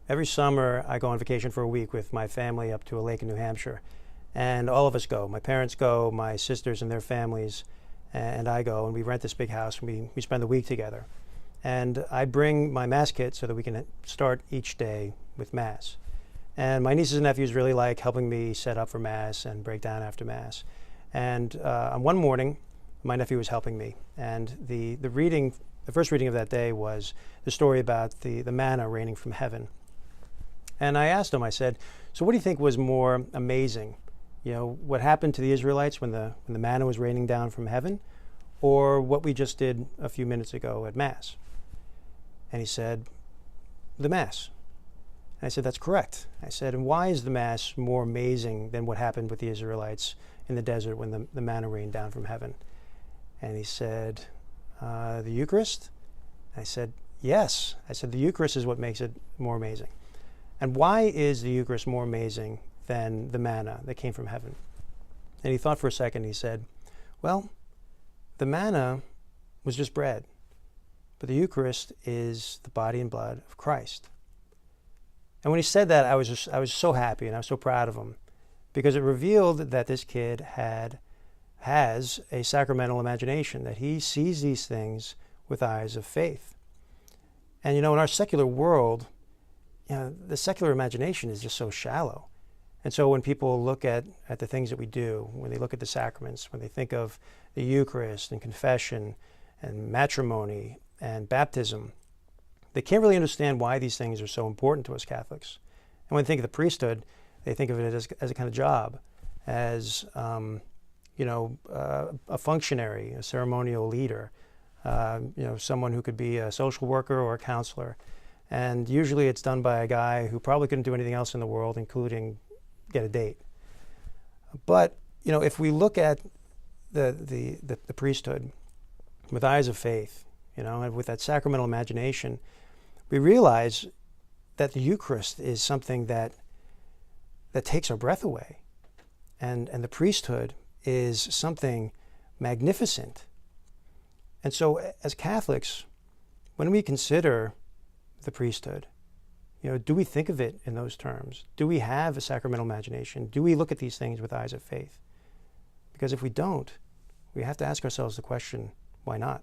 Every summer, I go on vacation for a week with my family up to a lake in New Hampshire. And all of us go. My parents go, my sisters and their families, and I go. And we rent this big house, and we spend the week together. And I bring my Mass kit so that we can start each day with Mass. And my nieces and nephews really like helping me set up for Mass and break down after Mass. And on one morning, my nephew was helping me. And the first reading of that day was the story about the manna raining from heaven. And I asked him, I said, so what do you think was more amazing? You know, what happened to the Israelites when the manna was raining down from heaven, or what we just did a few minutes ago at Mass? And he said, the Mass. And I said, that's correct. I said, and why is the Mass more amazing than what happened with the Israelites in the desert when the manna rained down from heaven? And he said, the Eucharist? And I said, yes. I said, the Eucharist is what makes it more amazing. And why is the Eucharist more amazing than the manna that came from heaven? And he thought for a second. He said, well, the manna was just bread, but the Eucharist is the body and blood of Christ. And when he said that, I was so happy and I was so proud of him, because it revealed that this kid has a sacramental imagination, that he sees these things with eyes of faith. And in our secular world, the secular imagination is just so shallow. And so when people look at the things that we do, when they look at the sacraments, when they think of the Eucharist and confession and matrimony and baptism, they can't really understand why these things are so important to us Catholics. And when they think of the priesthood, they think of it as a kind of job, as a functionary, a ceremonial leader, someone who could be a social worker or a counselor. And usually it's done by a guy who probably couldn't do anything else in the world, including get a date. But, if we look at the priesthood with eyes of faith, and with that sacramental imagination, we realize that the Eucharist is something that takes our breath away. And the priesthood is something magnificent. And so as Catholics, when we consider the priesthood, do we think of it in those terms? Do we have a sacramental imagination? Do we look at these things with eyes of faith? Because if we don't, we have to ask ourselves the question, why not?